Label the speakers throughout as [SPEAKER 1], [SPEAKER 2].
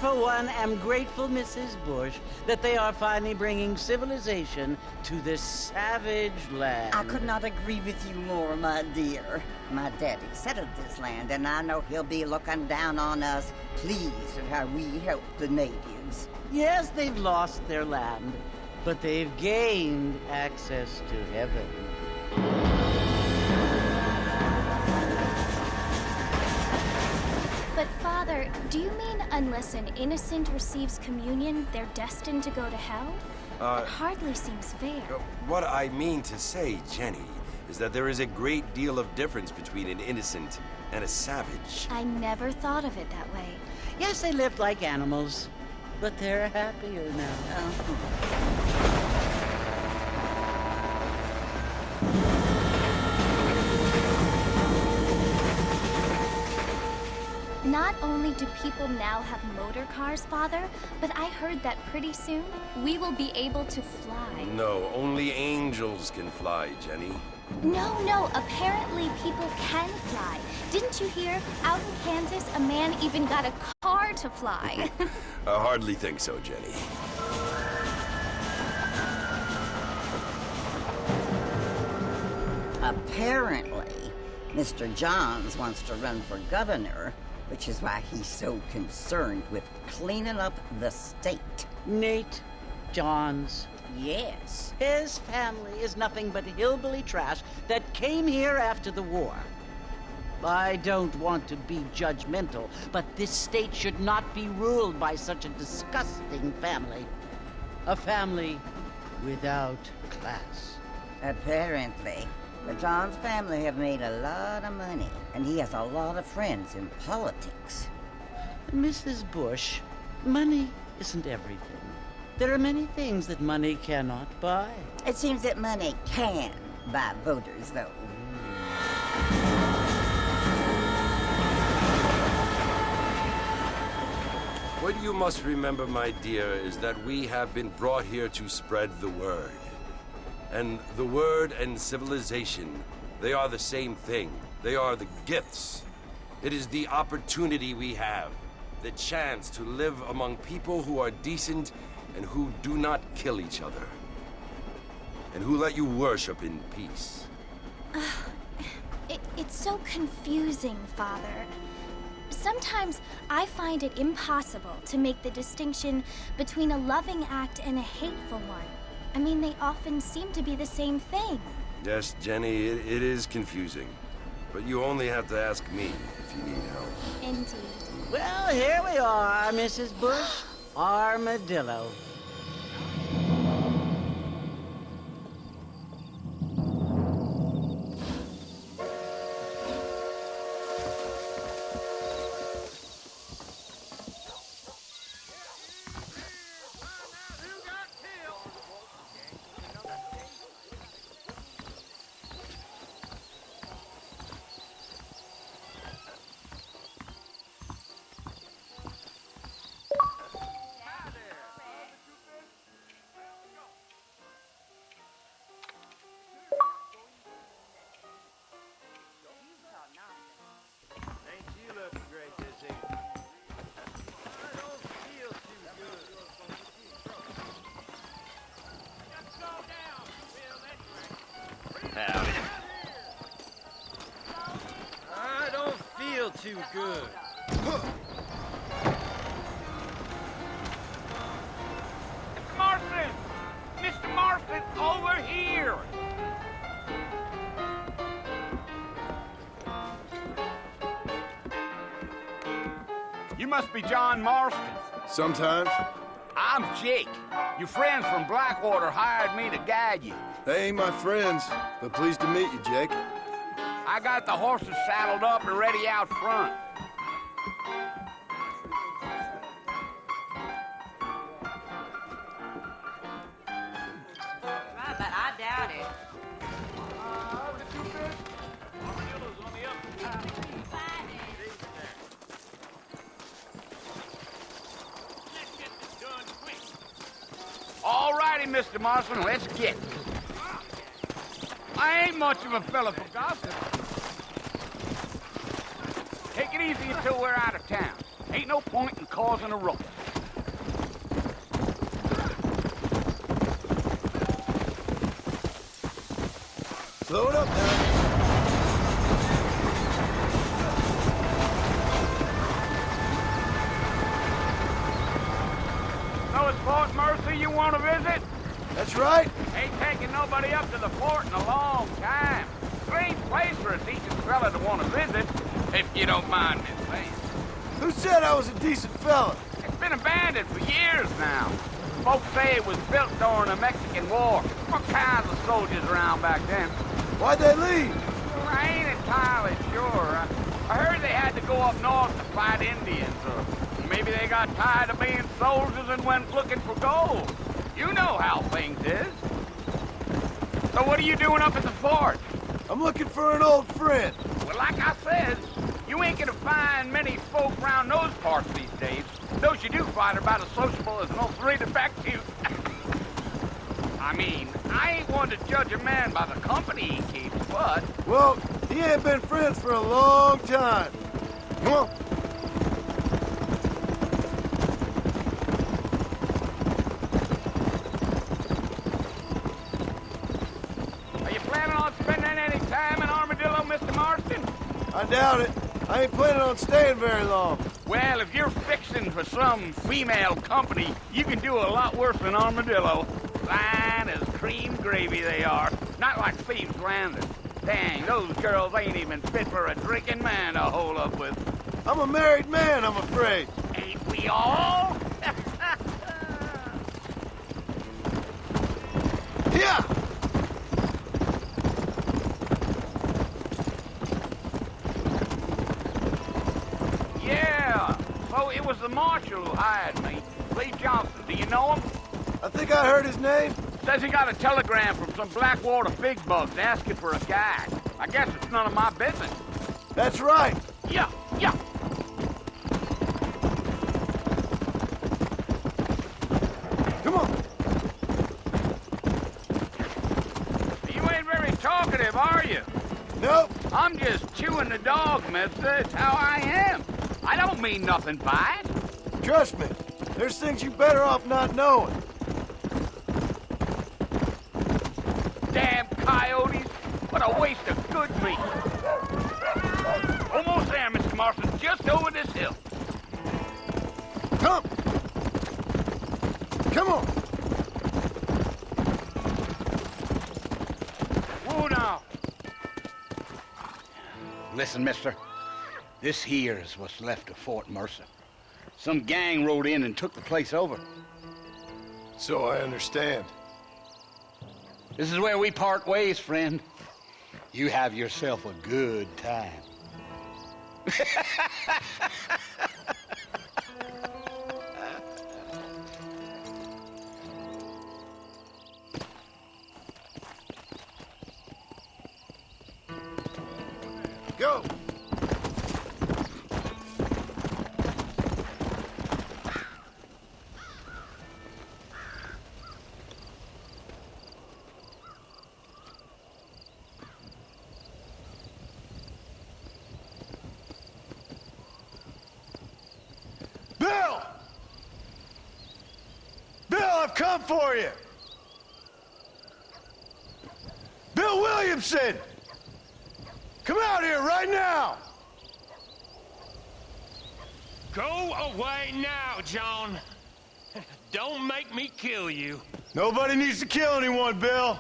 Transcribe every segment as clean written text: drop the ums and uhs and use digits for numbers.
[SPEAKER 1] for one, am grateful, Mrs. Bush, that they are finally bringing civilization to this savage land.
[SPEAKER 2] I could not agree with you more, my dear. My daddy settled this land, and I know he'll be looking down on us, pleased at how we help the natives.
[SPEAKER 1] Yes, they've lost their land, but they've gained access to heaven.
[SPEAKER 3] But Father, do you mean unless an innocent receives communion, they're destined to go to hell? It hardly seems fair.
[SPEAKER 4] What I mean to say, Jenny, is that there is a great deal of difference between an innocent and a savage.
[SPEAKER 3] I never thought of it that way.
[SPEAKER 1] Yes, they lived like animals, but they're happier now.
[SPEAKER 3] Not only do people now have motor cars, Father, but I heard that pretty soon we will be able to fly.
[SPEAKER 4] No, only angels can fly, Jenny.
[SPEAKER 3] No, apparently people can fly. Didn't you hear? Out in Kansas, a man even got a car to fly.
[SPEAKER 4] I hardly think so, Jenny.
[SPEAKER 2] Apparently, Mr. Johns wants to run for governor, which is why he's so concerned with cleaning up the state.
[SPEAKER 1] Nate Johns.
[SPEAKER 2] Yes.
[SPEAKER 1] His family is nothing but hillbilly trash that came here after the war. I don't want to be judgmental, but this state should not be ruled by such a disgusting family. A family without class.
[SPEAKER 2] Apparently. The Johns family have made a lot of money, and he has a lot of friends in politics.
[SPEAKER 1] Mrs. Bush, money isn't everything. There are many things that money cannot buy.
[SPEAKER 2] It seems that money can buy voters, though.
[SPEAKER 4] What you must remember, my dear, is that we have been brought here to spread the word. And the word and civilization, they are the same thing. They are the gifts. It is the opportunity we have, the chance to live among people who are decent and who do not kill each other, and who let you worship in peace.
[SPEAKER 3] It's so confusing, Father. Sometimes I find it impossible to make the distinction between a loving act and a hateful one. I mean, they often seem to be the same thing.
[SPEAKER 4] Yes, Jenny, it is confusing. But you only have to ask me if you need help.
[SPEAKER 3] Indeed.
[SPEAKER 1] Well, here we are, Mrs. Bush. Armadillo.
[SPEAKER 5] Howdy. I don't feel too good.
[SPEAKER 6] Mr. Marston! Mr. Marston, over here! You must be John Marston.
[SPEAKER 7] Sometimes.
[SPEAKER 6] I'm Jake. Your friends from Blackwater hired me to guide you.
[SPEAKER 7] They ain't my friends, but pleased to meet you, Jake.
[SPEAKER 6] I got the horses saddled up and ready out front.
[SPEAKER 8] But I doubt it.
[SPEAKER 6] All righty, Mr. Marston, let's get. I ain't much of a fella for gossip. Take it easy until we're out of town. Ain't no point in causing a ruckus.
[SPEAKER 7] Slow it up now.
[SPEAKER 6] So it's Fort Mercy you want to visit?
[SPEAKER 7] That's right.
[SPEAKER 6] Ain't taking nobody up to the fort in a long time. Strange place for a decent fella to want to visit, if you don't mind me saying.
[SPEAKER 7] Who said I was a decent fella?
[SPEAKER 6] It's been abandoned for years now. Folks say it was built during the Mexican War. What kinds of soldiers around back then?
[SPEAKER 7] Why'd they leave?
[SPEAKER 6] Well, I ain't entirely sure. I heard they had to go up north to fight Indians, or maybe they got tired of being soldiers and went looking for gold. You know how things is. So what are you doing up at the fort?
[SPEAKER 7] I'm looking for an old friend.
[SPEAKER 6] Well, like I said, you ain't gonna find many folk around those parts these days. Those you do find are about as sociable as an old three to back to. I mean, I ain't one to judge a man by the company he keeps, but...
[SPEAKER 7] Well, he ain't been friends for a long time. Come on.
[SPEAKER 6] Are you planning on spending any time in Armadillo, Mr. Marston?
[SPEAKER 7] I doubt it. I ain't planning on staying very long.
[SPEAKER 6] Well, if you're fixing for some female company, you can do a lot worse than Armadillo. Fine as cream gravy they are. Not like Thieves' Landing. Dang, those girls ain't even fit for a drinking man to hole up with.
[SPEAKER 7] I'm a married man, I'm afraid.
[SPEAKER 6] Ain't we all?
[SPEAKER 7] Yeah!
[SPEAKER 6] Yeah. So it was the marshal who hired me. Lee Johnson. Do you know him?
[SPEAKER 7] I think I heard his name.
[SPEAKER 6] Says he got a telegram from some Blackwater big bugs asking for a guide. I guess it's none of my business.
[SPEAKER 7] That's right.
[SPEAKER 6] Yeah, yeah.
[SPEAKER 7] Come on.
[SPEAKER 6] You ain't very talkative, are you?
[SPEAKER 7] Nope.
[SPEAKER 6] I'm just chewing the dog, mister. It's how I am. I don't mean nothing by it.
[SPEAKER 7] Trust me. There's things you better off not knowing.
[SPEAKER 6] Damn coyotes. What a waste of good meat. Almost there, Mr. Marston. Just over this hill.
[SPEAKER 7] Come. Come on.
[SPEAKER 6] Whoa now.
[SPEAKER 8] Listen, mister. This here is what's left of Fort Mercer. Some gang rode in and took the place over.
[SPEAKER 7] So I understand.
[SPEAKER 8] This is where we part ways, friend. You have yourself a good time.
[SPEAKER 7] Go. Bill! Bill, I've come for you! Bill Williamson! Come out here right now!
[SPEAKER 9] Go away now, John. Don't make me kill you.
[SPEAKER 7] Nobody needs to kill anyone, Bill.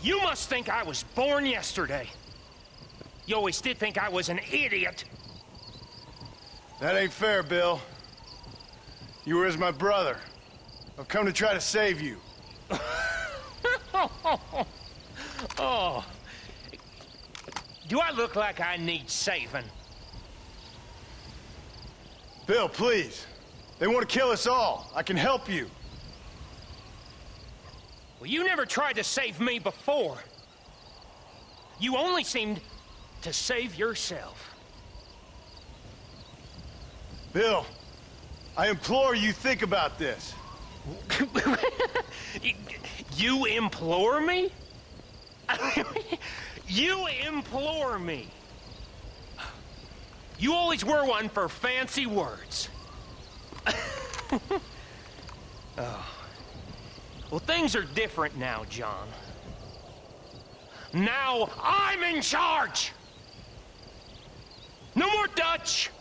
[SPEAKER 9] You must think I was born yesterday. You always did think I was an idiot.
[SPEAKER 7] That ain't fair, Bill. You were as my brother. I've come to try to save you.
[SPEAKER 9] Oh. Do I look like I need saving?
[SPEAKER 7] Bill, please. They want to kill us all. I can help you.
[SPEAKER 9] Well, you never tried to save me before. You only seemed to save yourself.
[SPEAKER 7] Bill, I implore you think about this.
[SPEAKER 9] You implore me? You implore me. You always were one for fancy words. Oh. Well, things are different now, John. Now I'm in charge! No more Dutch!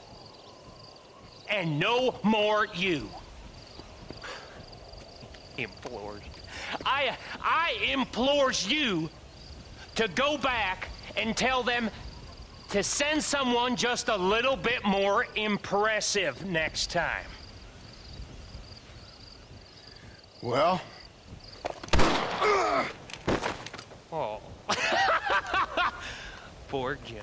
[SPEAKER 9] And no more you. Implores. I implores you to go back and tell them to send someone just a little bit more impressive next time.
[SPEAKER 7] Well?
[SPEAKER 9] Oh. Poor John.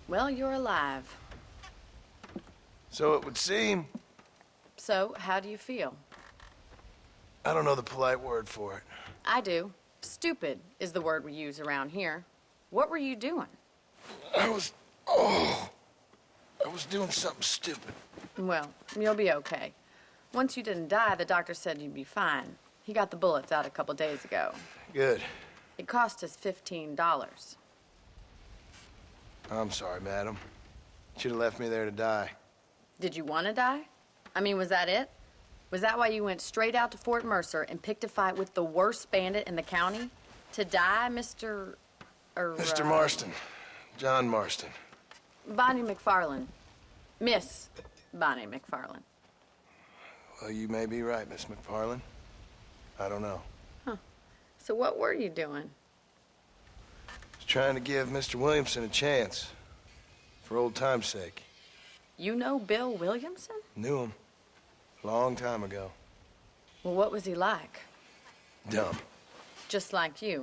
[SPEAKER 10] Well, you're alive.
[SPEAKER 7] So it would seem.
[SPEAKER 10] So, how do you feel?
[SPEAKER 7] I don't know the polite word for it.
[SPEAKER 10] I do. Stupid is the word we use around here. What were you doing?
[SPEAKER 7] I was doing something stupid.
[SPEAKER 10] Well, you'll be okay. Once you didn't die, the doctor said you'd be fine. He got the bullets out a couple days ago.
[SPEAKER 7] Good.
[SPEAKER 10] It cost us $15.
[SPEAKER 7] I'm sorry, madam. Should have left me there to die.
[SPEAKER 10] Did you want to die? I mean, was that it? Was that why you went straight out to Fort Mercer and picked a fight with the worst bandit in the county? To die, Mr.
[SPEAKER 7] Mr. Marston. John Marston.
[SPEAKER 10] Bonnie McFarland. Miss Bonnie McFarland.
[SPEAKER 7] Well, you may be right, Miss McFarland. I don't know.
[SPEAKER 10] Huh. So what were you doing?
[SPEAKER 7] Was trying to give Mr. Williamson a chance. For old time's sake.
[SPEAKER 10] You know Bill Williamson?
[SPEAKER 7] Knew him. Long time ago.
[SPEAKER 10] Well, what was he like?
[SPEAKER 7] Dumb.
[SPEAKER 10] Just like you.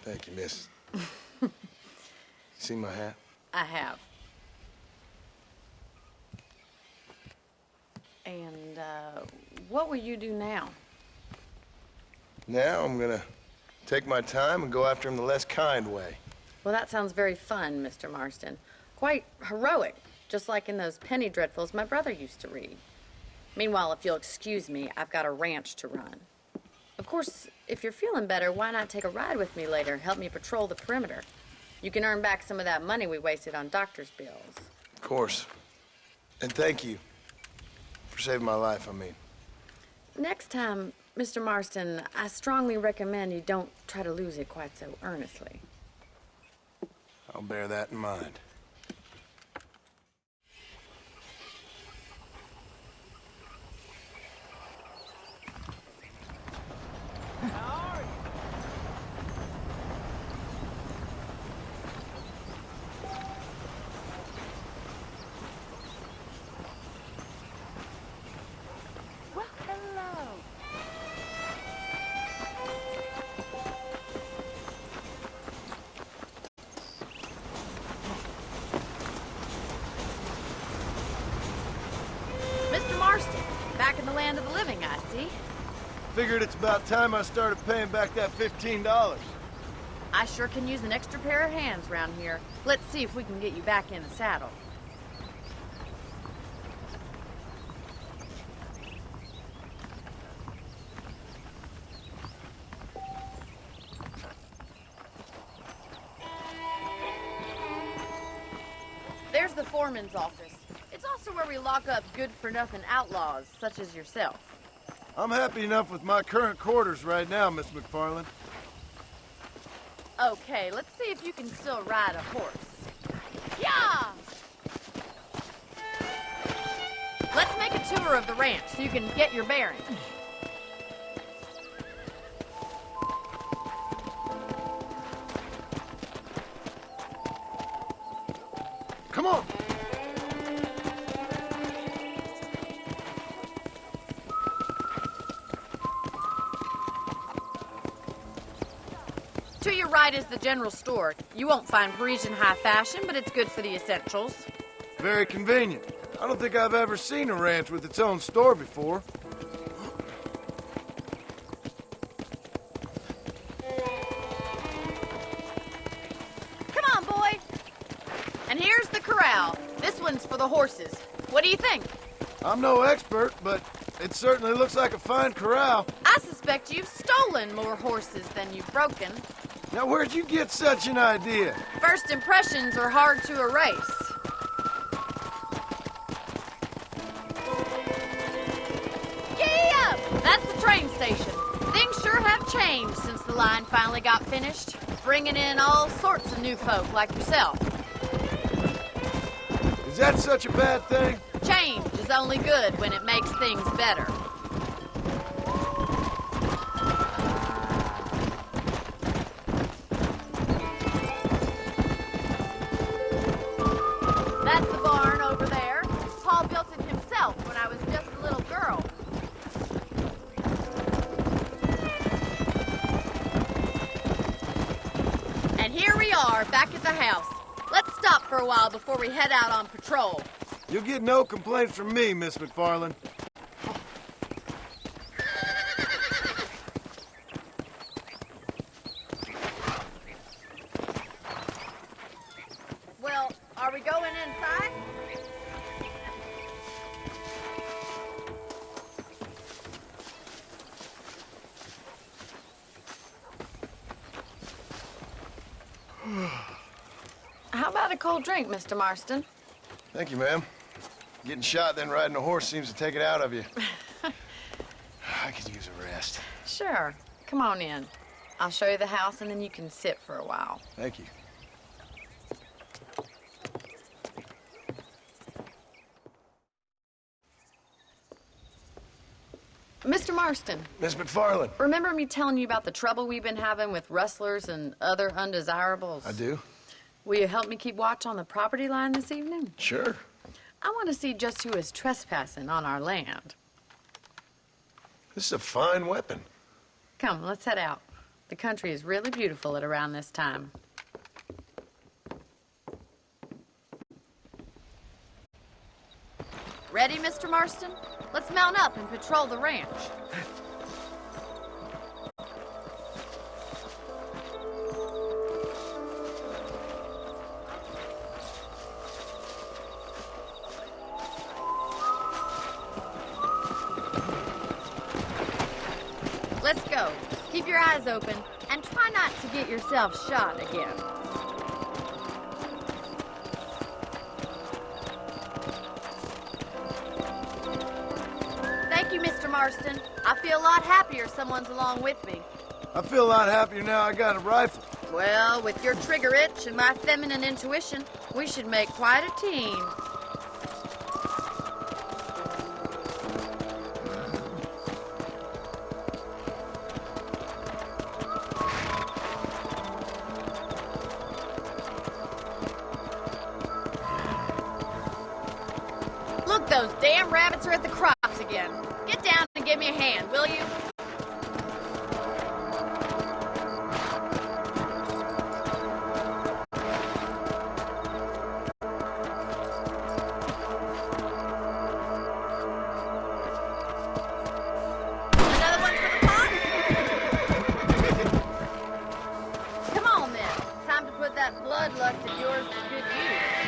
[SPEAKER 7] Thank you, miss. See my hat?
[SPEAKER 10] I have. And, what will you do now?
[SPEAKER 7] Now I'm gonna take my time and go after him the less kind way.
[SPEAKER 10] Well, that sounds very fun, Mr. Marston. Quite heroic, just like in those penny dreadfuls my brother used to read. Meanwhile, if you'll excuse me, I've got a ranch to run. Of course, if you're feeling better, why not take a ride with me later? Help me patrol the perimeter. You can earn back some of that money we wasted on doctor's bills.
[SPEAKER 7] Of course. And thank you for saving my life, I mean.
[SPEAKER 10] Next time, Mr. Marston, I strongly recommend you don't try to lose it quite so earnestly.
[SPEAKER 7] I'll bear that in mind.
[SPEAKER 3] Well, hello.
[SPEAKER 10] Mr. Marston, back in the land of the living, I see.
[SPEAKER 7] Figured it's about time I started paying back that $15.
[SPEAKER 10] I sure can use an extra pair of hands around here. Let's see if we can get you back in the saddle. There's the foreman's office. It's also where we lock up good-for-nothing outlaws, such as yourself.
[SPEAKER 7] I'm happy enough with my current quarters right now, Miss McFarland.
[SPEAKER 10] Okay, let's see if you can still ride a horse. Yeah! Let's make a tour of the ranch so you can get your bearings.
[SPEAKER 7] Come on.
[SPEAKER 10] To your right is the general store. You won't find Parisian high fashion, but it's good for the essentials.
[SPEAKER 7] Very convenient. I don't think I've ever seen a ranch with its own store before.
[SPEAKER 10] Come on, boy. And here's the corral. This one's for the horses. What do you think?
[SPEAKER 7] I'm no expert, but it certainly looks like a fine corral.
[SPEAKER 10] I suspect you've stolen more horses than you've broken.
[SPEAKER 7] Now, where'd you get such an idea?
[SPEAKER 10] First impressions are hard to erase. Yeah! That's the train station. Things sure have changed since the line finally got finished, bringing in all sorts of new folk like yourself.
[SPEAKER 7] Is that such a bad thing?
[SPEAKER 10] Change is only good when it makes things better. That's the barn over there. Paul built it himself when I was just a little girl. And here we are, back at the house. Let's stop for a while before we head out on patrol.
[SPEAKER 7] You'll get no complaints from me, Miss McFarland.
[SPEAKER 10] Well, are we going inside? How about a cold drink, Mr. Marston?
[SPEAKER 7] Thank you, ma'am. Getting shot, then riding a horse seems to take it out of you. I could use a rest.
[SPEAKER 10] Sure. Come on in. I'll show you the house, and then you can sit for a while.
[SPEAKER 7] Thank you.
[SPEAKER 10] Mr. Marston,
[SPEAKER 7] Miss McFarland.
[SPEAKER 10] remember me telling you about the trouble we've been having with rustlers and other undesirables?
[SPEAKER 7] I do.
[SPEAKER 10] Will you help me keep watch on the property line this evening?
[SPEAKER 7] Sure.
[SPEAKER 10] I want to see just who is trespassing on our land.
[SPEAKER 7] This is a fine weapon.
[SPEAKER 10] Come, let's head out. The country is really beautiful at around this time. Ready, Mr. Marston? Let's mount up and patrol the ranch. Let's go. Keep your eyes open and try not to get yourself shot again. Thank you, Mr. Marston. I feel a lot happier someone's along with me.
[SPEAKER 7] I feel a lot happier now I got a rifle.
[SPEAKER 10] Well, with your trigger itch and my feminine intuition, we should make quite a team. Look, those damn rabbits are at the crops again. Get down and give me a hand, will you? Another one for the pot? Come on, then. Time to put that bloodlust of yours to good use.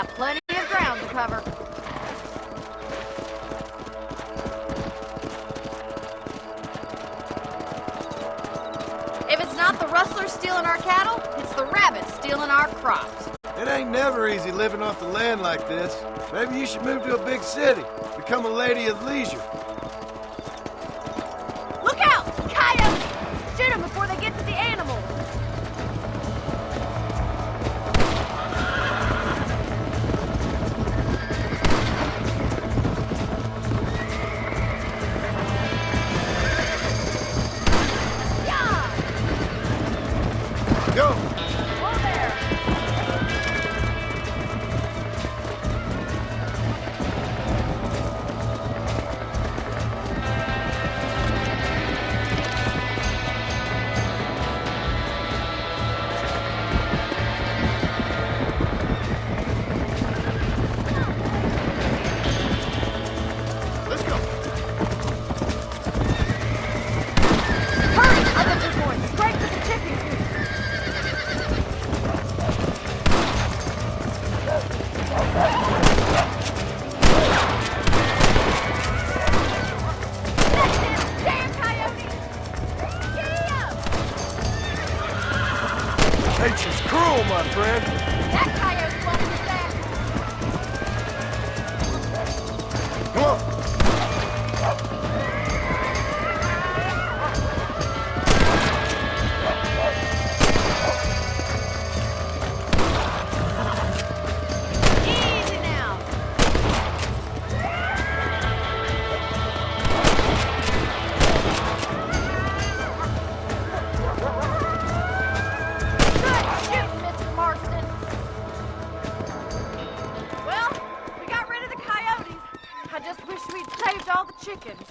[SPEAKER 10] got plenty of ground to cover. If it's not the rustlers stealing our cattle, it's the rabbits stealing our crops.
[SPEAKER 7] It ain't never easy living off the land like this. Maybe you should move to a big city. Become a lady of leisure.
[SPEAKER 10] Look out! Coyotes! Shoot them before they get to the animals.
[SPEAKER 7] Go!
[SPEAKER 10] Whoa there!
[SPEAKER 7] Let's go!
[SPEAKER 10] Hurry, other big boys! Straight to the chicken coop! Damn coyotes! Giddy up!
[SPEAKER 7] Nature's cruel, my friend.
[SPEAKER 10] That coyote won't be back!
[SPEAKER 7] Come on!
[SPEAKER 10] Easy now! Good shooting, Mr. Marston! Well, we got rid of the coyotes. I just wish we'd saved all the chickens.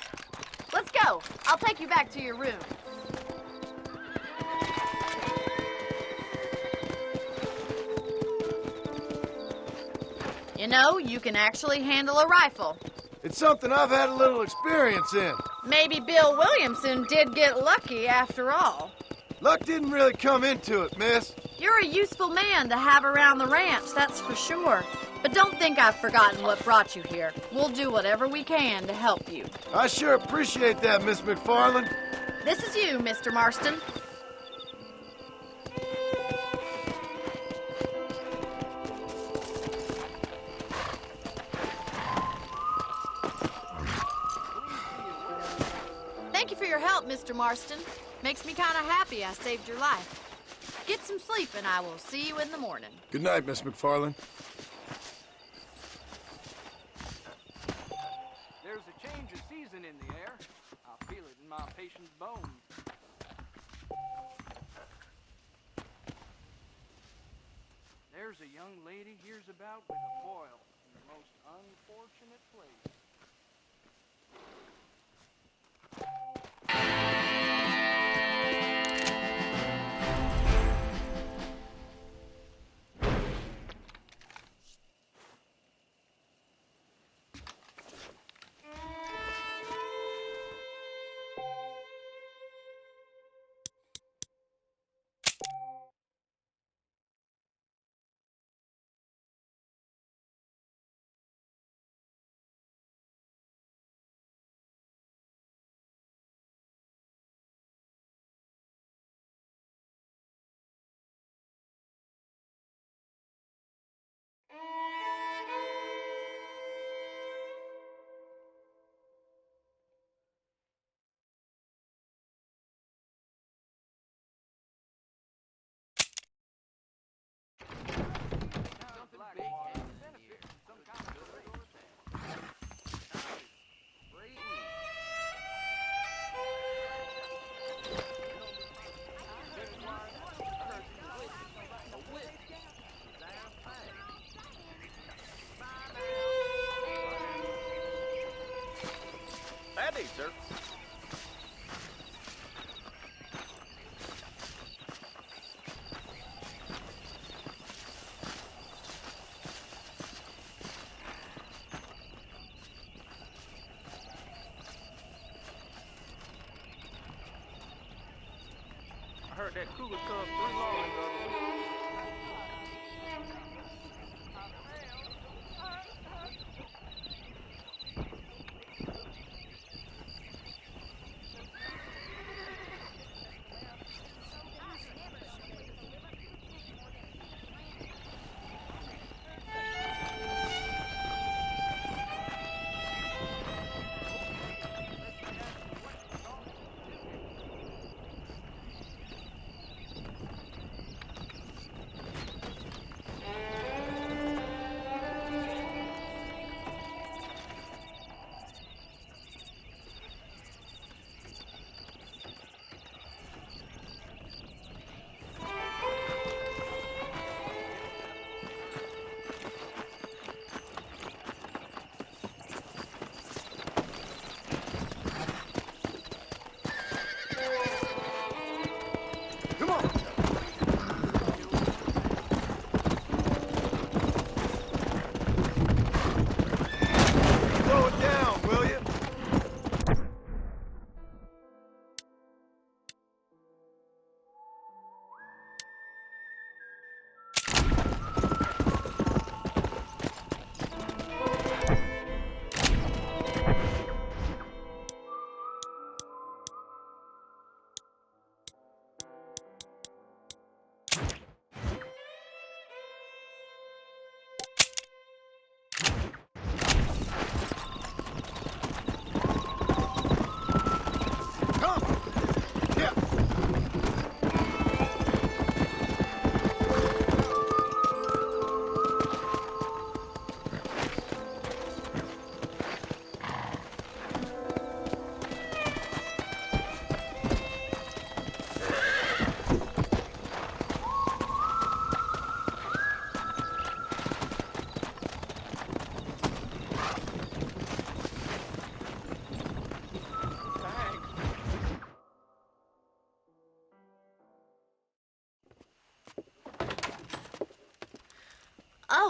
[SPEAKER 10] Let's go. I'll take you back to your room. You know, you can actually handle a rifle.
[SPEAKER 7] It's something I've had a little experience in.
[SPEAKER 10] Maybe Bill Williamson did get lucky after all.
[SPEAKER 7] Luck didn't really come into it, miss.
[SPEAKER 10] You're a useful man to have around the ranch, that's for sure. But don't think I've forgotten what brought you here. We'll do whatever we can to help you.
[SPEAKER 7] I sure appreciate that, Miss McFarland.
[SPEAKER 10] This is you, Mr. Marston. Thank you for your help, Mr. Marston. Makes me kind of happy I saved your life. Get some sleep and I will see you in the morning.
[SPEAKER 7] Good night, Miss McFarland.
[SPEAKER 6] There's a change of season in the air. I feel it in my patient's bones. There's a young lady hears about with a foil in the most unfortunate place.
[SPEAKER 5] Howdy, sir. I heard that cougar come 3 lawns the other week.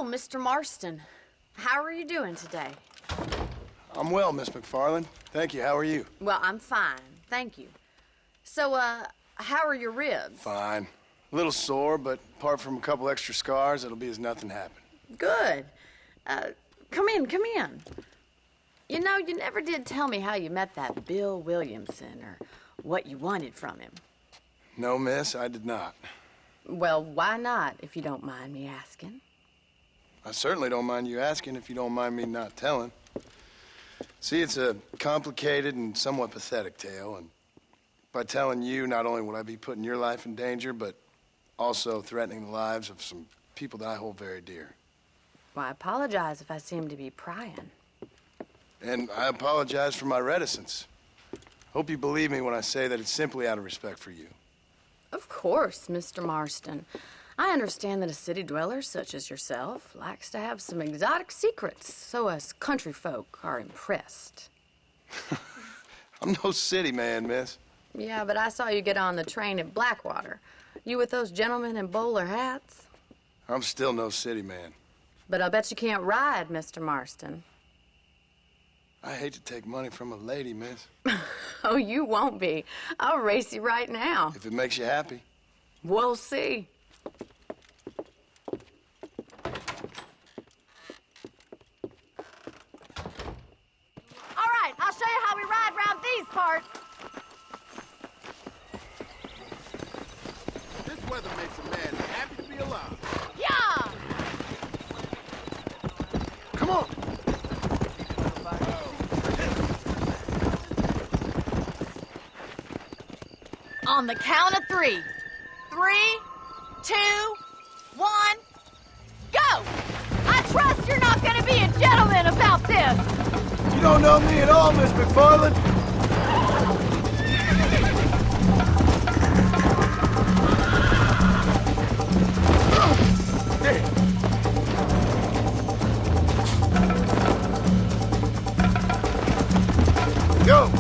[SPEAKER 10] Oh, Mr. Marston. How are you doing today?
[SPEAKER 7] I'm well, Miss McFarland. Thank you. How are you?
[SPEAKER 10] Well, I'm fine. Thank you. So, how are your ribs?
[SPEAKER 7] Fine. A little sore, but apart from a couple extra scars, it'll be as nothing happened.
[SPEAKER 10] Good. Come in, come in. You know, you never did tell me how you met that Bill Williamson or what you wanted from him.
[SPEAKER 7] No, miss, I did not.
[SPEAKER 10] Well, why not, if you don't mind me asking?
[SPEAKER 7] I certainly don't mind you asking if you don't mind me not telling. See, it's a complicated and somewhat pathetic tale, and by telling you, not only would I be putting your life in danger, but also threatening the lives of some people that I hold very dear.
[SPEAKER 10] Well, I apologize if I seem to be prying.
[SPEAKER 7] And I apologize for my reticence. Hope you believe me when I say that it's simply out of respect for you.
[SPEAKER 10] Of course, Mr. Marston. I understand that a city dweller such as yourself likes to have some exotic secrets, so us country folk are impressed.
[SPEAKER 7] I'm no city man, miss.
[SPEAKER 10] Yeah, but I saw you get on the train at Blackwater. You with those gentlemen in bowler hats?
[SPEAKER 7] I'm still no city man.
[SPEAKER 10] But I bet you can't ride, Mr. Marston.
[SPEAKER 7] I hate to take money from a lady, miss.
[SPEAKER 10] Oh, you won't be. I'll race you right now.
[SPEAKER 7] If it makes you happy.
[SPEAKER 10] We'll see.
[SPEAKER 3] All right, I'll show you how we ride around these parts.
[SPEAKER 11] This weather makes a man happy to be alive.
[SPEAKER 3] Yeah!
[SPEAKER 7] Come on!
[SPEAKER 3] On the count of 3. 3, 2, 1, go! I trust you're not gonna be a gentleman about this!
[SPEAKER 7] You don't know me at all, Miss McFarland. Go!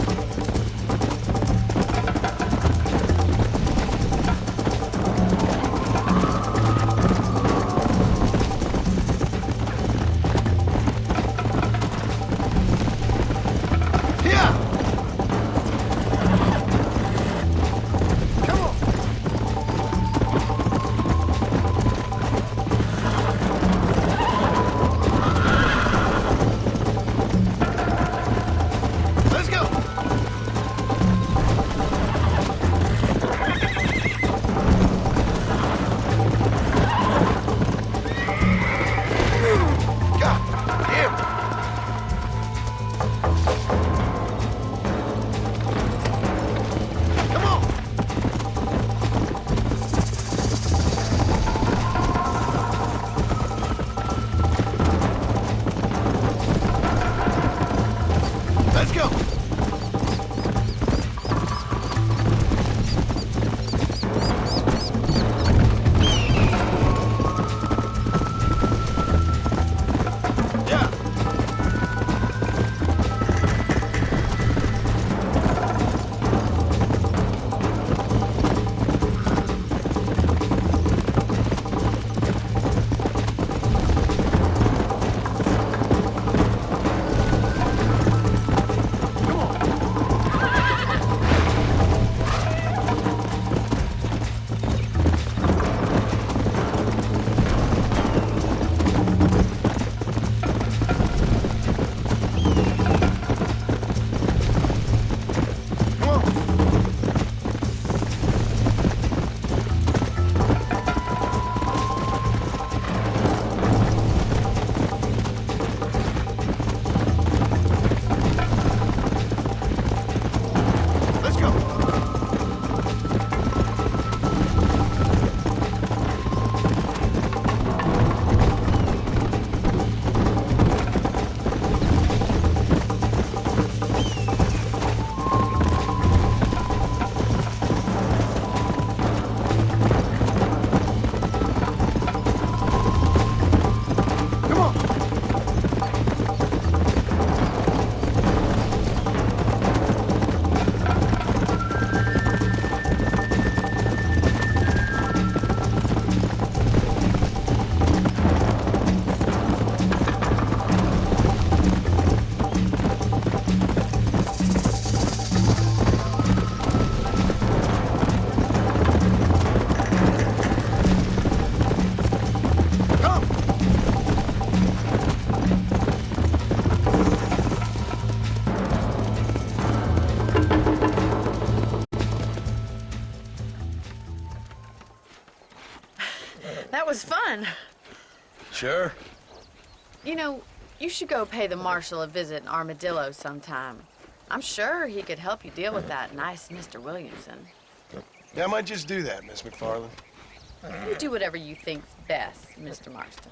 [SPEAKER 10] was fun.
[SPEAKER 7] Sure.
[SPEAKER 10] You know, you should go pay the marshal a visit in Armadillo sometime. I'm sure he could help you deal with that nice Mr. Williamson.
[SPEAKER 7] Yeah, I might just do that, Miss McFarland.
[SPEAKER 10] You do whatever you think's best, Mr. Marston.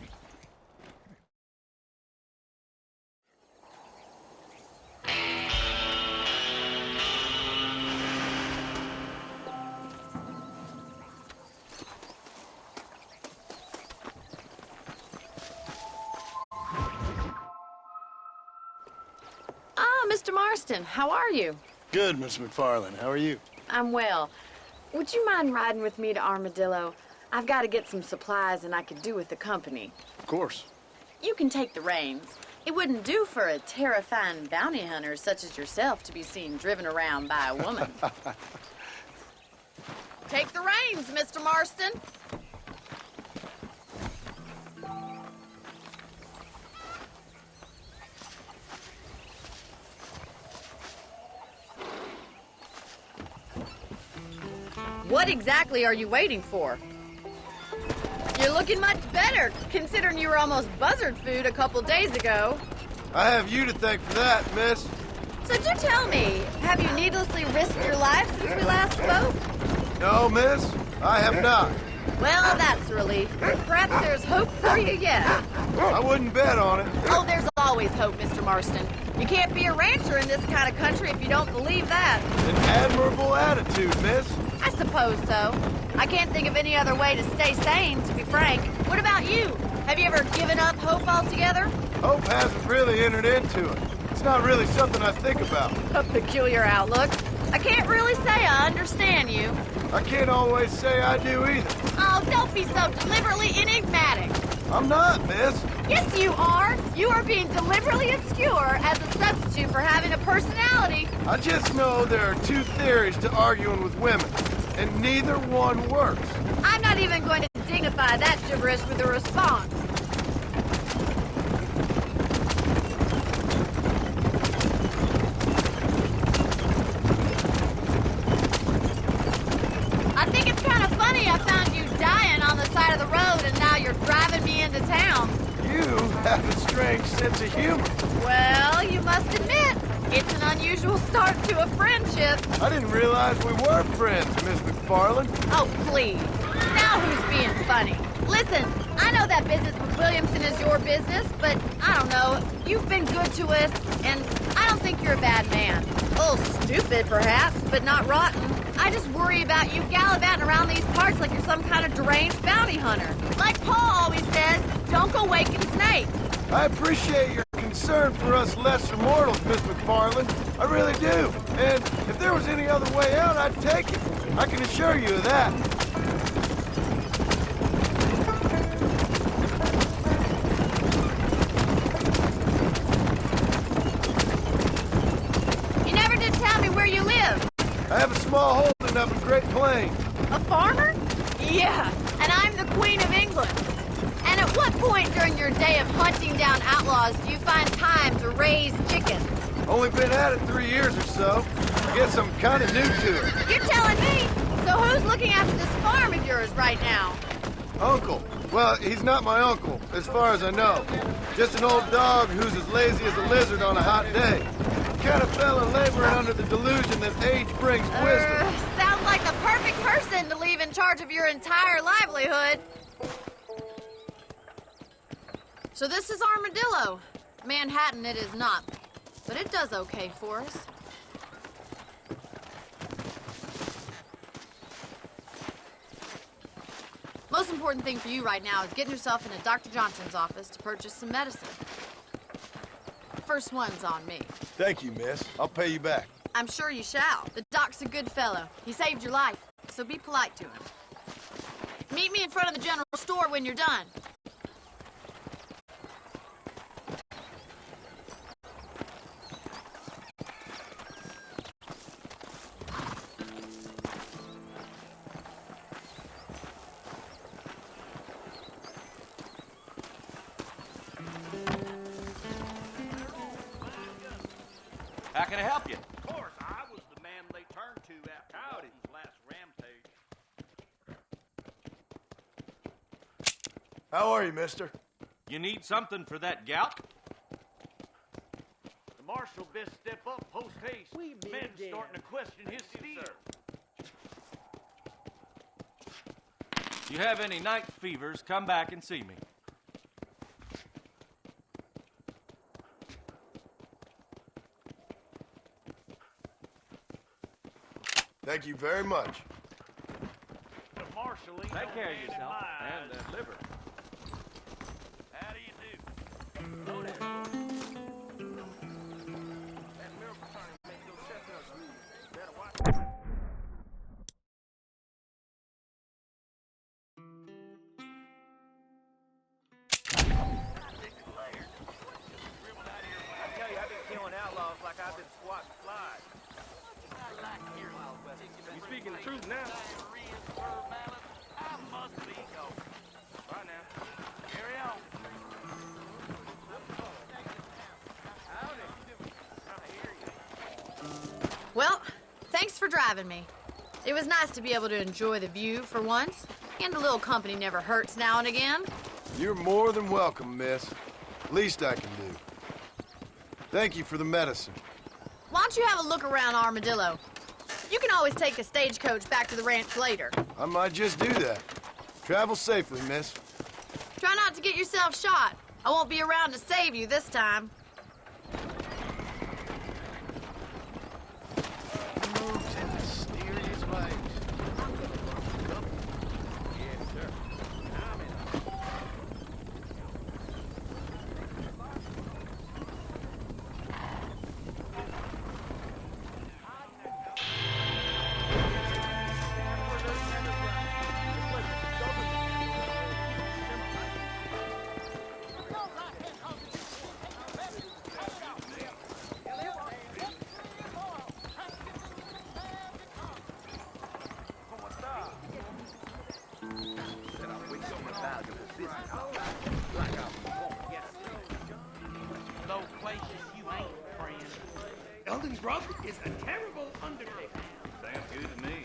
[SPEAKER 10] Mr. Marston, how are you?
[SPEAKER 7] Good, Miss McFarland. How are you?
[SPEAKER 10] I'm well. Would you mind riding with me to Armadillo? I've got to get some supplies and I could do with the company.
[SPEAKER 7] Of course.
[SPEAKER 10] You can take the reins. It wouldn't do for a terrifying bounty hunter such as yourself to be seen driven around by a woman. Take the reins, Mr. Marston. What exactly are you waiting for? You're looking much better, considering you were almost buzzard food a couple days ago.
[SPEAKER 7] I have you to thank for that, miss.
[SPEAKER 10] So do tell me, have you needlessly risked your life since we last spoke?
[SPEAKER 7] No, miss, I have not.
[SPEAKER 10] Well, that's a relief. Perhaps there's hope for you yet.
[SPEAKER 7] I wouldn't bet on it.
[SPEAKER 10] Oh, there's always hope, Mr. Marston. You can't be a rancher in this kind of country if you don't believe that.
[SPEAKER 7] An admirable attitude, miss.
[SPEAKER 10] I suppose so. I can't think of any other way to stay sane, to be frank. What about you? Have you ever given up hope altogether?
[SPEAKER 7] Hope hasn't really entered into it. It's not really something I think about.
[SPEAKER 10] A peculiar outlook. I can't really say I understand you.
[SPEAKER 7] I can't always say I do either.
[SPEAKER 10] Oh, don't be so deliberately enigmatic.
[SPEAKER 7] I'm not, miss.
[SPEAKER 10] Yes, you are. You are being deliberately obscure as a substitute for having a personality.
[SPEAKER 7] I just know there are two theories to arguing with women, and neither one works.
[SPEAKER 10] I'm not even going to dignify that gibberish with a response. I think it's kind of funny I found you dying on the side of the road and now you're driving me into town.
[SPEAKER 7] You have a strange sense of humor.
[SPEAKER 10] Well, you must admit, it's an unusual start to a friendship.
[SPEAKER 7] I didn't realize we were friends, Miss McFarland.
[SPEAKER 10] Oh, please. Now who's being funny? Listen, I know that business with Williamson is your business, but I don't know. You've been good to us, and I don't think you're a bad man. A little stupid, perhaps, but not rotten. I just worry about you gallivanting around these parts like you're some kind of deranged bounty hunter. Like Paul always says, don't go waking snakes.
[SPEAKER 7] I appreciate your concern for us lesser mortals, Miss McFarland. I really do. And if there was any other way out, I'd take it. I can assure you of that.
[SPEAKER 10] You never did tell me where you live.
[SPEAKER 7] I have a small holding up in Great Plains.
[SPEAKER 10] A farmer? Yeah, and I'm the Queen of England. And at what point during your day of hunting down outlaws do you find time to raise chickens?
[SPEAKER 7] Only been at it 3 years or so. I guess I'm kind of new to it.
[SPEAKER 10] You're telling me? So who's looking after this farm of yours right now?
[SPEAKER 7] Uncle. Well, he's not my uncle, as far as I know. Just an old dog who's as lazy as a lizard on a hot day. Kind of fella laboring under the delusion that age brings wisdom.
[SPEAKER 10] Sounds like the perfect person to leave in charge of your entire livelihood. So this is Armadillo. Manhattan it is not, but it does okay for us. Most important thing for you right now is getting yourself into Dr. Johnson's office to purchase some medicine. First one's on me.
[SPEAKER 7] Thank you, miss. I'll pay you back.
[SPEAKER 10] I'm sure you shall. The doc's a good fellow. He saved your life, so be polite to him. Meet me in front of the general store when you're done.
[SPEAKER 5] How can I help you? Of course, I was the man they turned to after Cody's last rampage.
[SPEAKER 7] How are you, mister?
[SPEAKER 5] You need something for that gout? The marshal best step up post haste. Men starting to question his steel. You have any night fevers, come back and see me.
[SPEAKER 7] Thank you very much.
[SPEAKER 5] The marshal ain't take care of yourself and that liver. How do you do? Hello there. That miracle turning makes your chestnuts smooth. Better watch it. I tell you, I've been killing outlaws like I've been swatting flies. You speaking the truth now? I must be going. Bye now. Carry on.
[SPEAKER 10] Well, thanks for driving me. It was nice to be able to enjoy the view for once, and a little company never hurts now and again.
[SPEAKER 7] You're more than welcome, miss. Least I can do. Thank you for the medicine.
[SPEAKER 10] Why don't you have a look around Armadillo? You can always take a stagecoach back to the ranch later.
[SPEAKER 7] I might just do that. Travel safely, miss.
[SPEAKER 10] Try not to get yourself shot. I won't be around to save you this time.
[SPEAKER 11] Moves in mysterious ways.
[SPEAKER 5] Yes, sir. I'm in.
[SPEAKER 12] Those places you ain't, friend. Eldensgrove is a terrible undertaking.
[SPEAKER 5] Sounds good to me.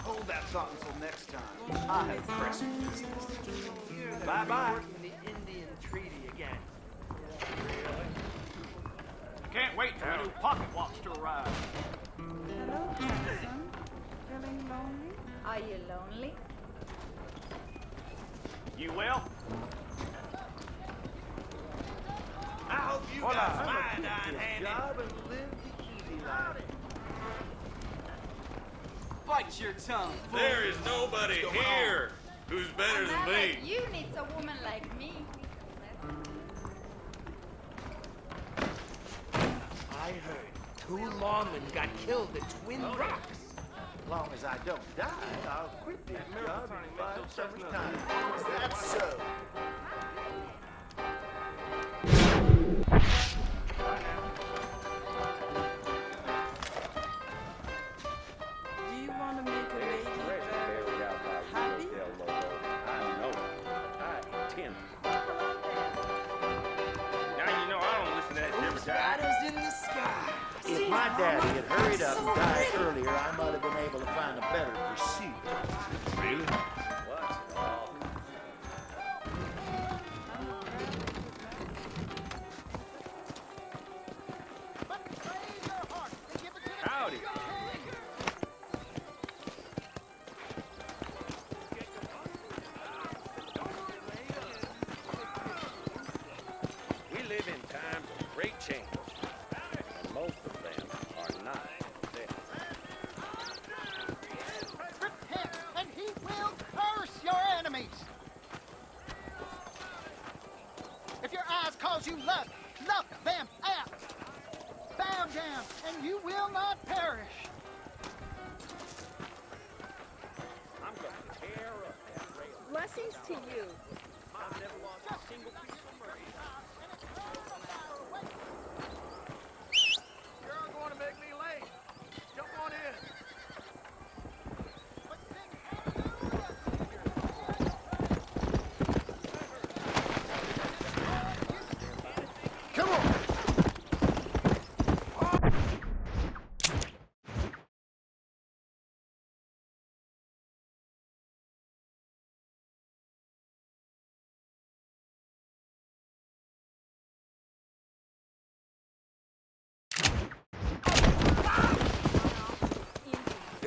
[SPEAKER 11] Hold that thought until next time. I have pressing business.
[SPEAKER 12] Bye-bye. The Indian Treaty again.
[SPEAKER 5] Can't wait for the new pocket watch to arrive.
[SPEAKER 13] Hello, handsome. Feeling lonely? Are you lonely?
[SPEAKER 5] You will?
[SPEAKER 12] I hope you
[SPEAKER 5] Hold
[SPEAKER 12] got
[SPEAKER 5] on.
[SPEAKER 12] iodine handy.
[SPEAKER 11] Job and live the easy life.
[SPEAKER 12] Bite your tongue, fool.
[SPEAKER 5] There is nobody here who's better than me.
[SPEAKER 13] You need a woman like me.
[SPEAKER 12] I heard 2 lawmen got killed at Twin Rocks.
[SPEAKER 11] As long as I don't die, I'll quit this job in 5 separate times. Is that so?
[SPEAKER 13] Do you want to make a lady happy?
[SPEAKER 5] I know. I intend. Now you know I don't listen to that every time.
[SPEAKER 12] Spiders in the sky.
[SPEAKER 11] If my daddy had hurried up and died earlier, I might have been able to find a better pursuit.
[SPEAKER 5] Really? What's it all? Howdy. We live in times of great change, and most of them are not death.
[SPEAKER 14] Repent, and he will curse your enemies. If your eyes cause you lust, pluck them out. Bow down, and you will not perish.
[SPEAKER 5] I'm gonna tear up that rail.
[SPEAKER 13] Blessings to you.
[SPEAKER 5] I've never lost a single piece of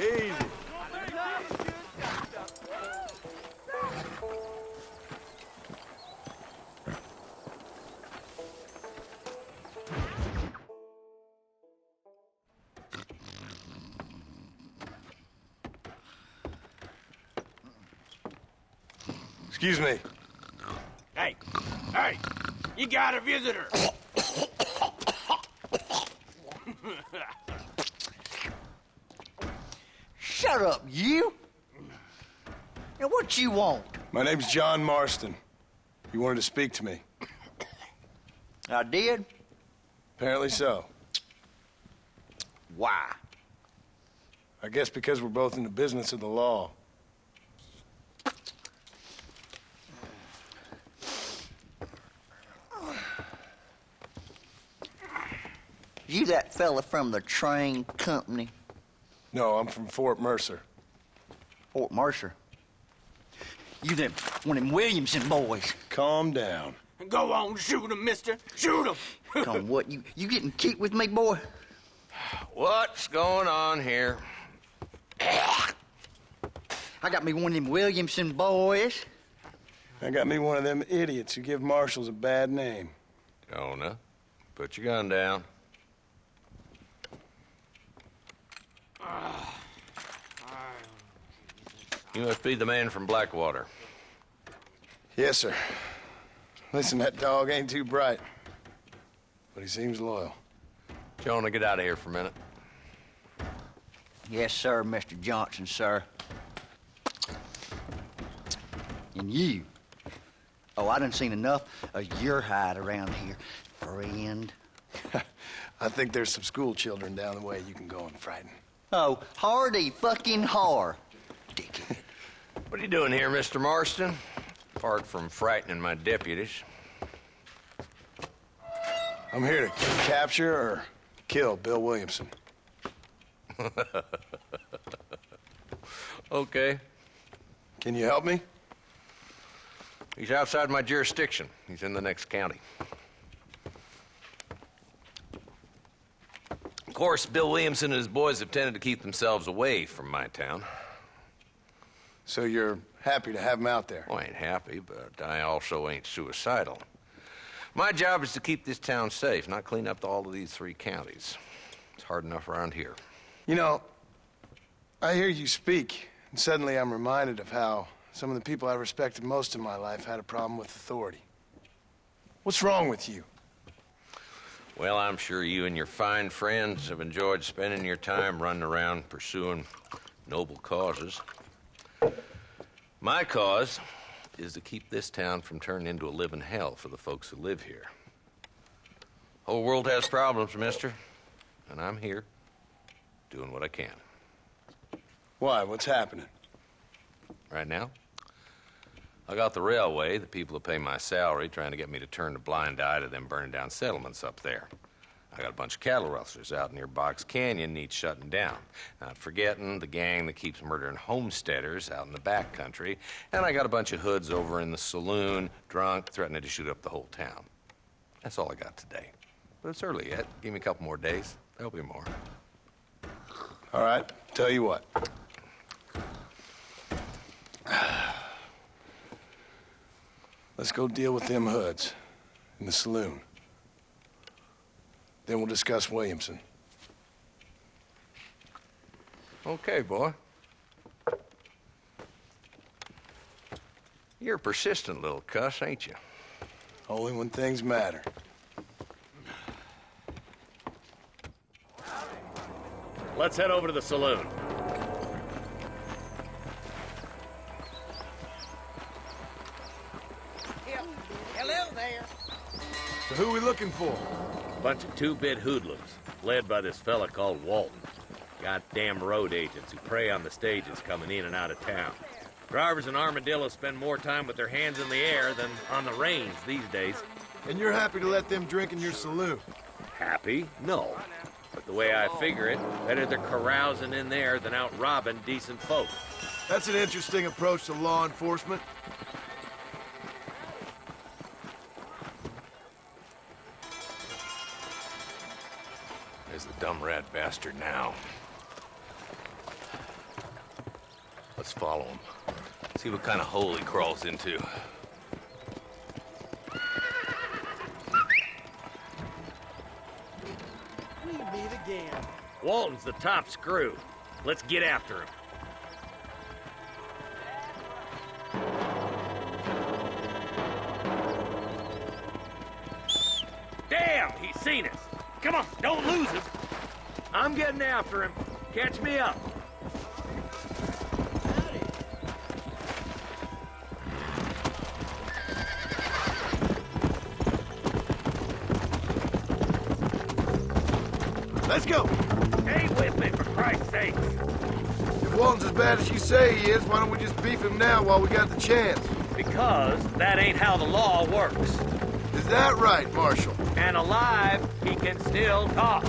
[SPEAKER 5] Easy.
[SPEAKER 7] Excuse me.
[SPEAKER 12] Hey, hey, you got a visitor.
[SPEAKER 15] Shut up, you! Now, what you want?
[SPEAKER 7] My name's John Marston. You wanted to speak to me.
[SPEAKER 15] I did?
[SPEAKER 7] Apparently so.
[SPEAKER 15] Why?
[SPEAKER 7] I guess because we're both in the business of the law.
[SPEAKER 15] You that fella from the train company?
[SPEAKER 7] No, I'm from Fort Mercer.
[SPEAKER 15] Fort Mercer? You them one of them Williamson boys?
[SPEAKER 7] Calm down.
[SPEAKER 12] Go on, shoot him, mister. Shoot him.
[SPEAKER 15] Come on, what, you getting kicked with me, boy?
[SPEAKER 6] What's going on here?
[SPEAKER 15] I got me one of them Williamson boys.
[SPEAKER 7] I got me one of them idiots who give marshals a bad name.
[SPEAKER 6] Jonah, put your gun down. You must be the man from Blackwater.
[SPEAKER 7] Yes, sir. Listen, that dog ain't too bright, but he seems loyal.
[SPEAKER 6] Jonah, get out of here for a minute.
[SPEAKER 15] Yes, sir, Mr. Johnson, sir. And you. Oh, I done seen enough of your hide around here, friend.
[SPEAKER 7] I think there's some school children down the way you can go and frighten.
[SPEAKER 15] Oh, hardy fucking har.
[SPEAKER 6] What are you doing here, Mr. Marston? Apart from frightening my deputies.
[SPEAKER 7] I'm here to capture or kill Bill Williamson.
[SPEAKER 6] Okay.
[SPEAKER 7] Can you help me?
[SPEAKER 6] He's outside my jurisdiction. He's in the next county. Of course, Bill Williamson and his boys have tended to keep themselves away from my town.
[SPEAKER 7] So you're happy to have him out there?
[SPEAKER 6] Well, I ain't happy, but I also ain't suicidal. My job is to keep this town safe, not clean up all of these 3 counties. It's hard enough around here.
[SPEAKER 7] You know, I hear you speak, and suddenly I'm reminded of how some of the people I respected most in my life had a problem with authority. What's wrong with you?
[SPEAKER 6] Well, I'm sure you and your fine friends have enjoyed spending your time running around pursuing noble causes. My cause is to keep this town from turning into a living hell for the folks who live here. Whole world has problems, mister, and I'm here doing what I can.
[SPEAKER 7] Why? What's happening?
[SPEAKER 6] Right now, I got the railway, the people who pay my salary, trying to get me to turn a blind eye to them burning down settlements up there. I got a bunch of cattle rustlers out near Box Canyon needs shutting down. Not forgetting the gang that keeps murdering homesteaders out in the back country. And I got a bunch of hoods over in the saloon, drunk, threatening to shoot up the whole town. That's all I got today. But it's early yet. Give me a couple more days. There'll be more.
[SPEAKER 7] All right, tell you what. Let's go deal with them hoods in the saloon. Then we'll discuss Williamson.
[SPEAKER 6] Okay, boy. You're a persistent little cuss, ain't you?
[SPEAKER 7] Only when things matter.
[SPEAKER 5] Let's head over to the saloon.
[SPEAKER 14] Hello there.
[SPEAKER 7] So who are we looking for?
[SPEAKER 5] Bunch of 2-bit hoodlums, led by this fella called Walton. Goddamn road agents who prey on the stages coming in and out of town. Drivers in Armadillo spend more time with their hands in the air than on the reins these days.
[SPEAKER 7] And you're happy to let them drink in your saloon?
[SPEAKER 5] Happy? No. But the way I figure it, better they're carousing in there than out robbing decent folk.
[SPEAKER 7] That's an interesting approach to law enforcement.
[SPEAKER 6] There's the dumb rat bastard now.
[SPEAKER 5] follow him. See what kind of hole he crawls into.
[SPEAKER 12] We meet again.
[SPEAKER 5] Walton's the top screw. Let's get after him. Damn, he's seen us. Come on, don't lose him. I'm getting after him. Catch me up.
[SPEAKER 7] Let's go.
[SPEAKER 5] Stay with me, for Christ's sakes.
[SPEAKER 7] If Walton's as bad as you say he is, why don't we just beef him now while we got the chance?
[SPEAKER 5] Because that ain't how the law works.
[SPEAKER 7] Is that right, Marshal?
[SPEAKER 5] And alive, he can still talk.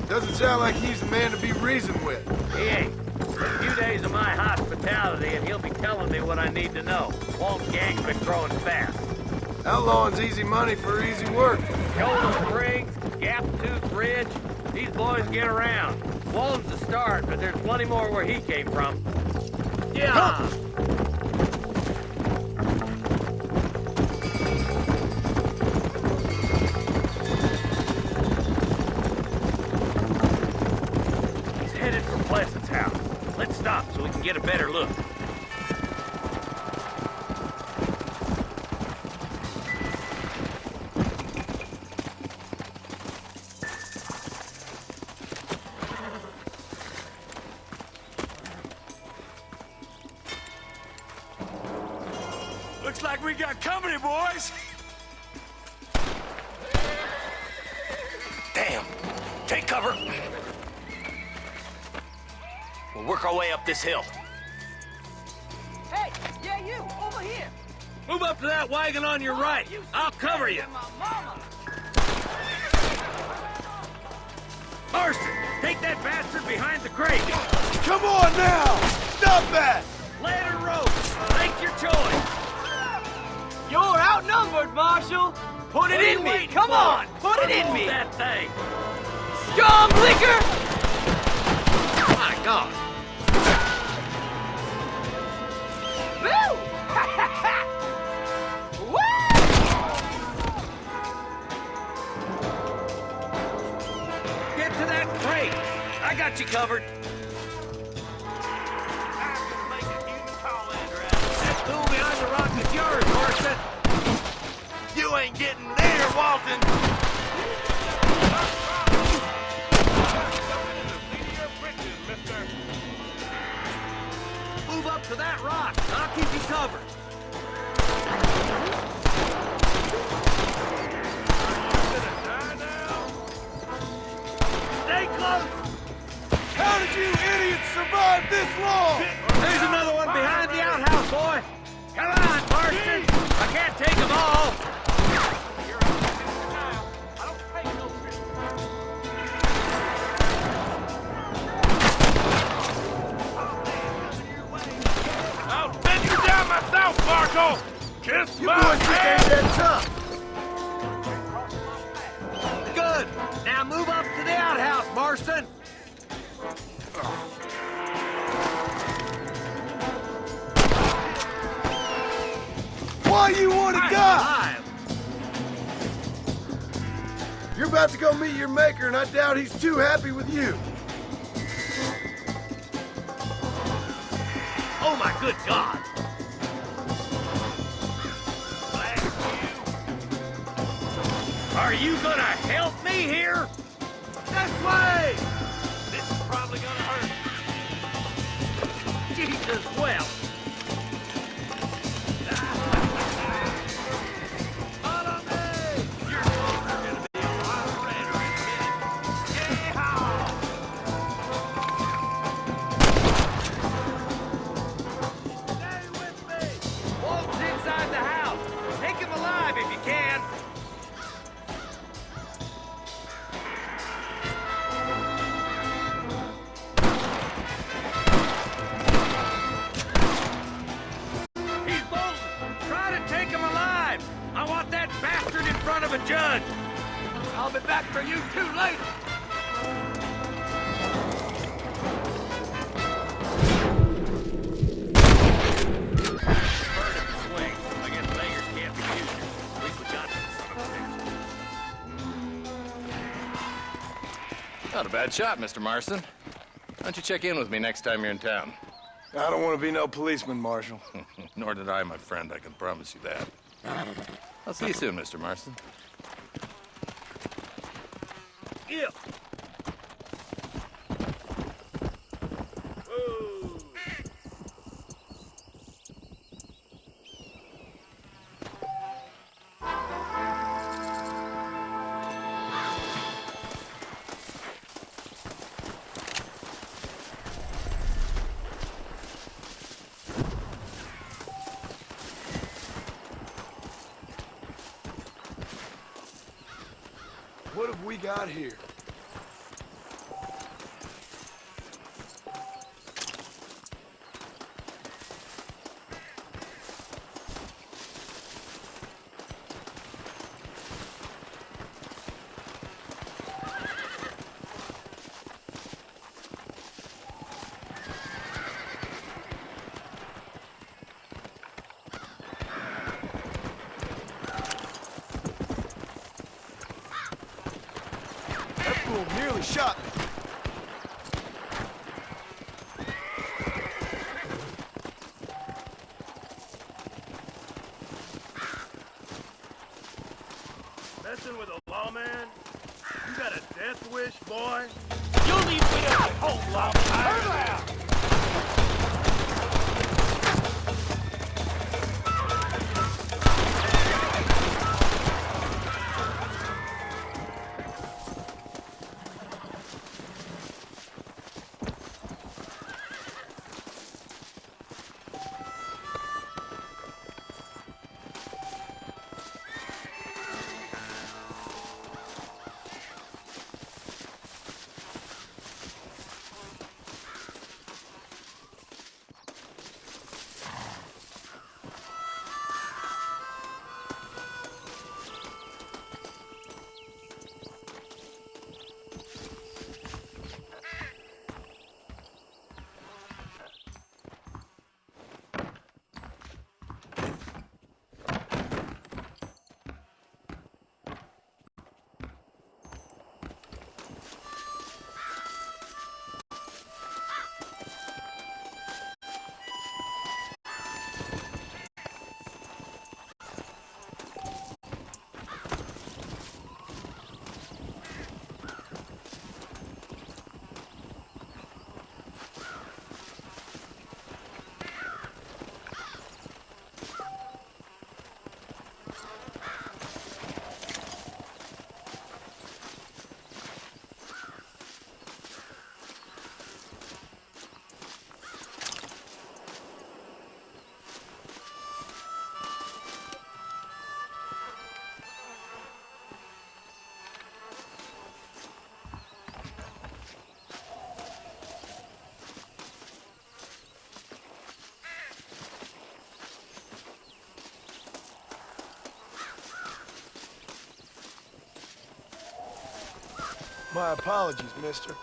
[SPEAKER 7] Doesn't sound like he's the man to be reasoned with.
[SPEAKER 5] He ain't. A few days of my hospitality, and he'll be telling me what I need to know. Walton's gang's been growing fast.
[SPEAKER 7] Outlawing's easy money for easy work.
[SPEAKER 5] Shoulder Springs, Gap Tooth Ridge, these boys get around. Walton's the start, but there's plenty more where he came from. Yeah! He's headed for Pleasant's house. Let's stop so we can get a better look.
[SPEAKER 12] Looks like we got company, boys.
[SPEAKER 5] Damn! Take cover! We'll work our way up this hill.
[SPEAKER 14] Hey, yeah, you, over here.
[SPEAKER 5] Move up to that wagon on your right. I'll cover you. Marston, take that bastard behind the crate.
[SPEAKER 7] Come on now! Stop that!
[SPEAKER 5] Land or rope, make your choice.
[SPEAKER 12] You're outnumbered, Marshal. Put it in me. Come on, put it in me.
[SPEAKER 5] That thing.
[SPEAKER 12] Scum liquor.
[SPEAKER 5] My God.
[SPEAKER 12] Woo!
[SPEAKER 5] Get to that crate. I got you covered. That tool behind the rock is yours, Marston. You ain't getting there, Walton. Move up to that rock. I'll keep you covered. Stay close.
[SPEAKER 7] How did you idiots survive this long?
[SPEAKER 5] There's another one behind the outhouse, boy. Come on, Marston. I can't take them all.
[SPEAKER 12] I'll bend you down myself, Marshal. Kiss
[SPEAKER 7] You
[SPEAKER 12] my
[SPEAKER 7] boys just ain't
[SPEAKER 12] hand.
[SPEAKER 7] that tough.
[SPEAKER 5] Good. Now move up to the outhouse, Marston.
[SPEAKER 7] Why you want to die?
[SPEAKER 5] Alive.
[SPEAKER 7] You're about to go meet your maker, and I doubt he's too happy with you.
[SPEAKER 5] Oh, my good God. Are you gonna help me here? This way! This is probably gonna hurt. Jesus, well. Follow me! Your clothes are gonna be a lot redder in a minute. Yeehaw! Stay with me! Walton's inside the house. Take him alive if you can. He's bolting. Try to take him alive. I want that bastard in front of a judge.
[SPEAKER 12] I'll be back for you two later.
[SPEAKER 16] Not a bad shot, Mr. Marston. Why don't you check in with me next time you're in town?
[SPEAKER 7] I don't want to be no policeman, Marshal.
[SPEAKER 16] Nor did I, my friend. I can promise you that. I'll see you soon, Mr. Marston.
[SPEAKER 12] Yeah.
[SPEAKER 7] What have we got here? That fool nearly shot me.
[SPEAKER 12] Messing with a lawman? You got a death wish, boy?
[SPEAKER 9] You leave me at home, lawman.
[SPEAKER 12] Turn loud!
[SPEAKER 7] My apologies, mister.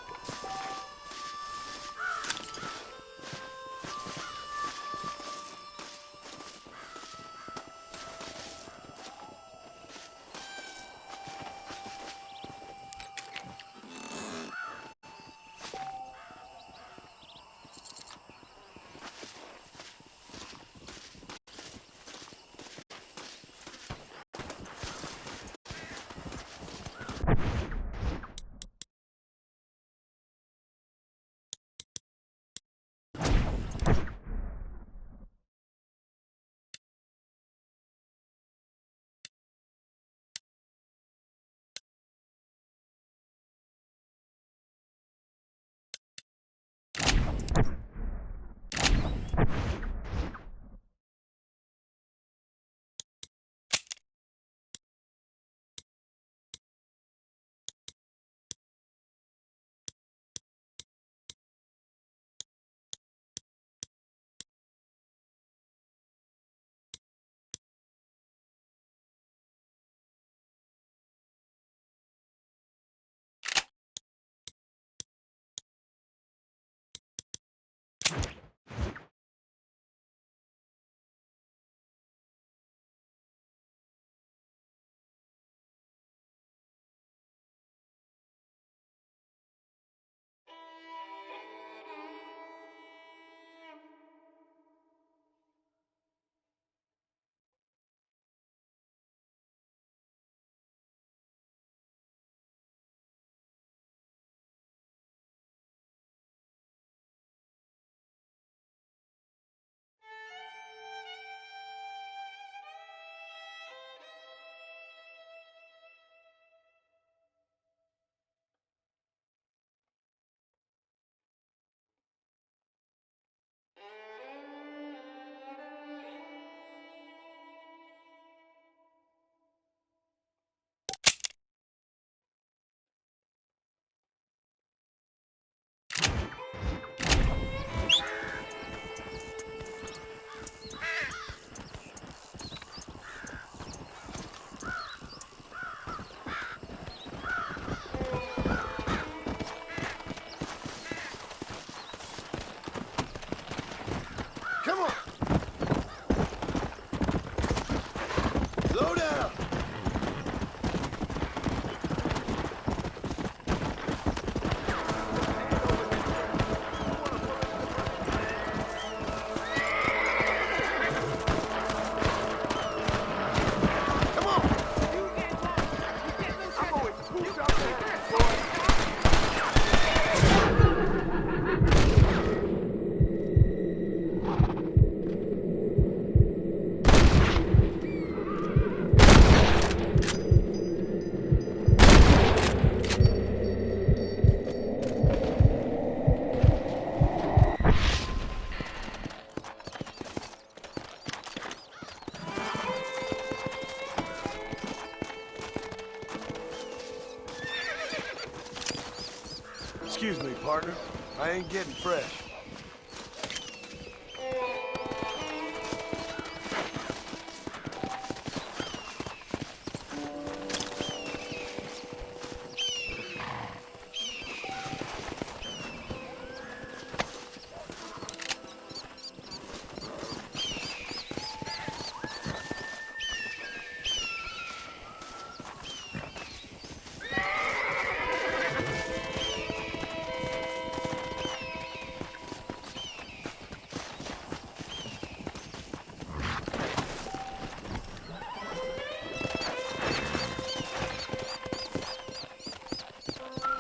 [SPEAKER 7] Excuse me, partner. I ain't getting fresh.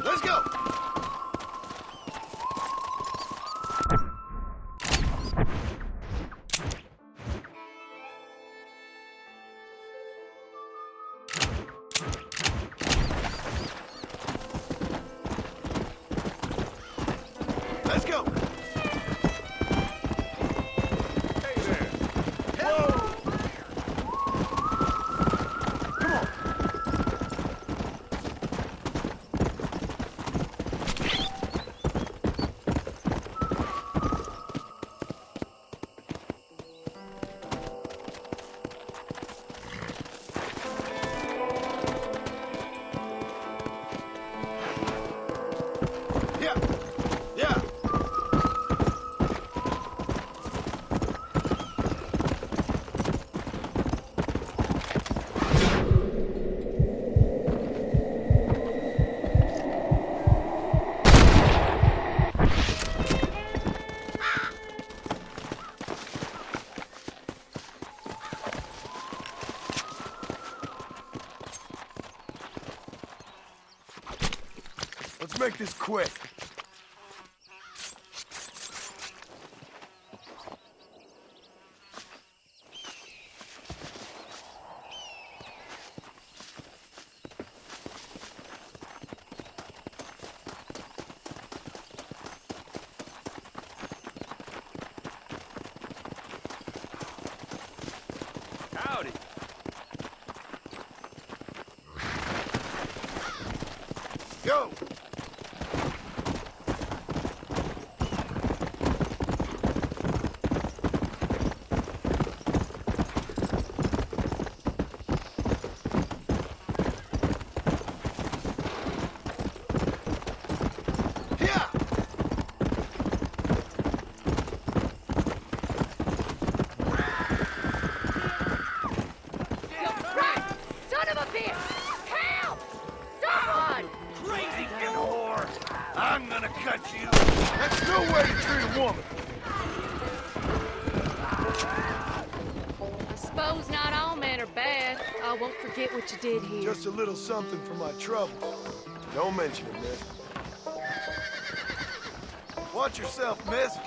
[SPEAKER 7] Let's go! Let's go! Hey there! Whoa! Come on! Yeah! Yeah! Let's make this quick.
[SPEAKER 6] Howdy.
[SPEAKER 7] Go! Yeah!
[SPEAKER 10] Son of a bitch! Help! Someone!
[SPEAKER 11] Crazy whore! I'm gonna cut you!
[SPEAKER 7] That's no way to treat a woman!
[SPEAKER 10] I suppose not all men are bad. I won't forget what you did here.
[SPEAKER 7] Just a little something for my troubles. Don't mention it, miss. Watch yourself, miss.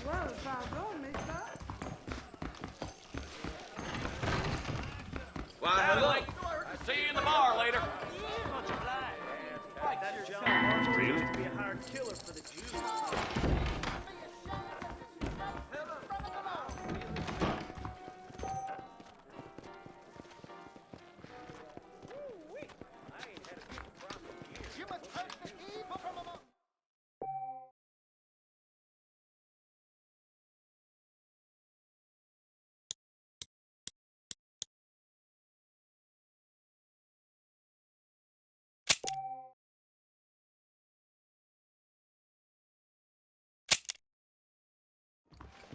[SPEAKER 13] Well, pardon, mister.
[SPEAKER 6] Well, look, see you in the bar later.
[SPEAKER 12] Really? To be a hired killer for the Jews.
[SPEAKER 14] You must purge the evil from among...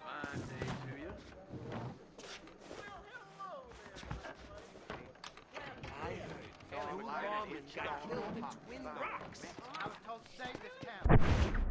[SPEAKER 11] Fine day to you.
[SPEAKER 12] Norman got killed in Twin Rocks.
[SPEAKER 14] I was told to save this town.